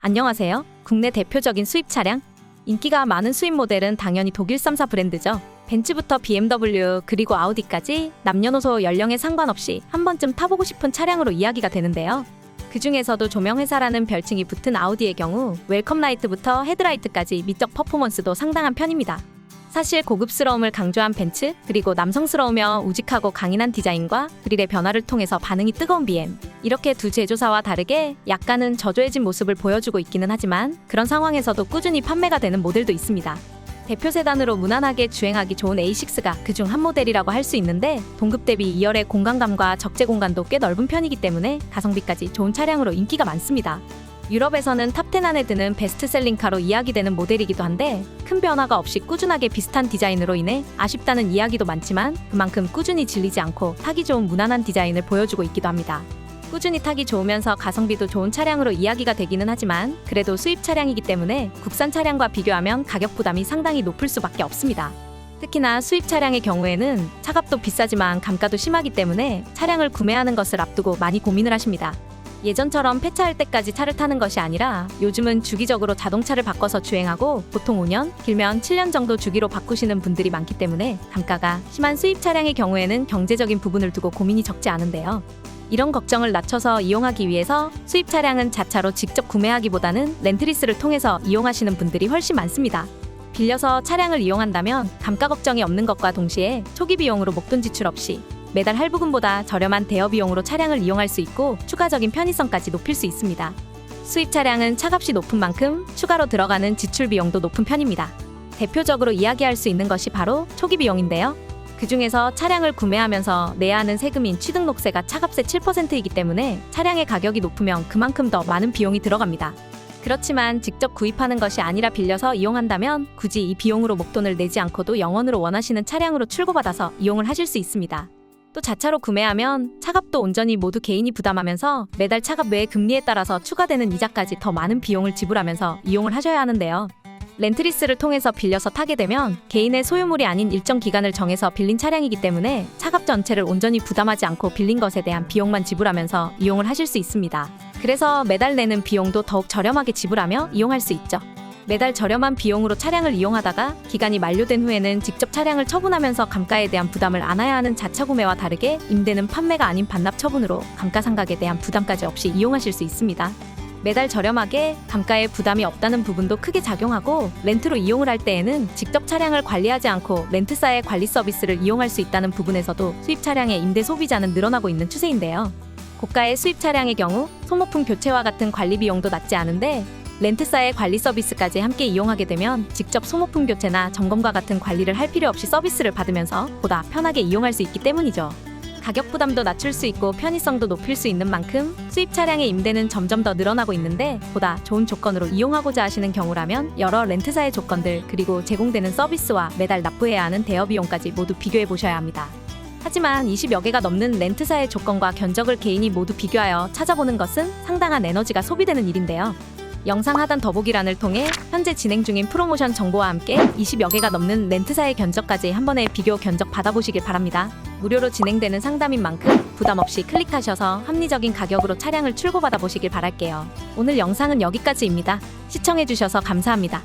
안녕하세요. 국내 대표적인 수입 차량. 인기가 많은 수입 모델은 당연히 독일 3사 브랜드죠. 벤츠부터 BMW 그리고 아우디까지 남녀노소 연령에 상관없이 한 번쯤 타보고 싶은 차량으로 이야기가 되는데요. 그 중에서도 조명회사라는 별칭이 붙은 아우디의 경우 웰컴 라이트부터 헤드라이트까지 미적 퍼포먼스도 상당한 편입니다. 사실 고급스러움을 강조한 벤츠, 그리고 남성스러우며 우직하고 강인한 디자인과 그릴의 변화를 통해서 반응이 뜨거운 BM. 이렇게 두 제조사와 다르게 약간은 저조해진 모습을 보여주고 있기는 하지만 그런 상황에서도 꾸준히 판매가 되는 모델도 있습니다. 대표 세단으로 무난하게 주행하기 좋은 A6가 그중 한 모델이라고 할 수 있는데 동급 대비 2열의 공간감과 적재 공간도 꽤 넓은 편이기 때문에 가성비까지 좋은 차량으로 인기가 많습니다. 유럽에서는 탑10 안에 드는 베스트셀링카로 이야기되는 모델이기도 한데 큰 변화가 없이 꾸준하게 비슷한 디자인으로 인해 아쉽다는 이야기도 많지만 그만큼 꾸준히 질리지 않고 타기 좋은 무난한 디자인을 보여주고 있기도 합니다. 꾸준히 타기 좋으면서 가성비도 좋은 차량으로 이야기가 되기는 하지만 그래도 수입 차량이기 때문에 국산 차량과 비교하면 가격 부담이 상당히 높을 수밖에 없습니다. 특히나 수입 차량의 경우에는 차값도 비싸지만 감가도 심하기 때문에 차량을 구매하는 것을 앞두고 많이 고민을 하십니다. 예전처럼 폐차할 때까지 차를 타는 것이 아니라 요즘은 주기적으로 자동차를 바꿔서 주행하고 보통 5년, 길면 7년 정도 주기로 바꾸시는 분들이 많기 때문에 감가가 심한 수입 차량의 경우에는 경제적인 부분을 두고 고민이 적지 않은데요. 이런 걱정을 낮춰서 이용하기 위해서 수입 차량은 자차로 직접 구매하기보다는 렌트리스를 통해서 이용하시는 분들이 훨씬 많습니다. 빌려서 차량을 이용한다면 감가 걱정이 없는 것과 동시에 초기 비용으로 목돈 지출 없이 매달 할부금보다 저렴한 대여 비용으로 차량을 이용할 수 있고 추가적인 편의성까지 높일 수 있습니다. 수입 차량은 차값이 높은 만큼 추가로 들어가는 지출 비용도 높은 편입니다. 대표적으로 이야기할 수 있는 것이 바로 초기 비용인데요. 그 중에서 차량을 구매하면서 내야 하는 세금인 취등록세가 차값의 7%이기 때문에 차량의 가격이 높으면 그만큼 더 많은 비용이 들어갑니다. 그렇지만 직접 구입하는 것이 아니라 빌려서 이용한다면 굳이 이 비용으로 목돈을 내지 않고도 영원으로 원하시는 차량으로 출고받아서 이용을 하실 수 있습니다. 또 자차로 구매하면 차값도 온전히 모두 개인이 부담하면서 매달 차값 외에 금리에 따라서 추가되는 이자까지 더 많은 비용을 지불하면서 이용을 하셔야 하는데요. 렌트리스를 통해서 빌려서 타게 되면 개인의 소유물이 아닌 일정 기간을 정해서 빌린 차량이기 때문에 차값 전체를 온전히 부담하지 않고 빌린 것에 대한 비용만 지불하면서 이용을 하실 수 있습니다. 그래서 매달 내는 비용도 더욱 저렴하게 지불하며 이용할 수 있죠. 매달 저렴한 비용으로 차량을 이용하다가 기간이 만료된 후에는 직접 차량을 처분하면서 감가에 대한 부담을 안아야 하는 자차 구매와 다르게 임대는 판매가 아닌 반납 처분으로 감가상각에 대한 부담까지 없이 이용하실 수 있습니다. 매달 저렴하게 감가에 부담이 없다는 부분도 크게 작용하고 렌트로 이용을 할 때에는 직접 차량을 관리하지 않고 렌트사의 관리 서비스를 이용할 수 있다는 부분에서도 수입 차량의 임대 소비자는 늘어나고 있는 추세인데요. 고가의 수입 차량의 경우 소모품 교체와 같은 관리 비용도 낮지 않은데 렌트사의 관리 서비스까지 함께 이용하게 되면 직접 소모품 교체나 점검과 같은 관리를 할 필요 없이 서비스를 받으면서 보다 편하게 이용할 수 있기 때문이죠. 가격 부담도 낮출 수 있고 편의성도 높일 수 있는 만큼 수입 차량의 임대는 점점 더 늘어나고 있는데 보다 좋은 조건으로 이용하고자 하시는 경우라면 여러 렌트사의 조건들 그리고 제공되는 서비스와 매달 납부해야 하는 대여 비용까지 모두 비교해 보셔야 합니다. 하지만 20여 개가 넘는 렌트사의 조건과 견적을 개인이 모두 비교하여 찾아보는 것은 상당한 에너지가 소비되는 일인데요. 영상 하단 더보기란을 통해 현재 진행 중인 프로모션 정보와 함께 20여 개가 넘는 렌트사의 견적까지 한 번에 비교 견적 받아보시길 바랍니다. 무료로 진행되는 상담인 만큼 부담 없이 클릭하셔서 합리적인 가격으로 차량을 출고받아 보시길 바랄게요. 오늘 영상은 여기까지입니다. 시청해주셔서 감사합니다.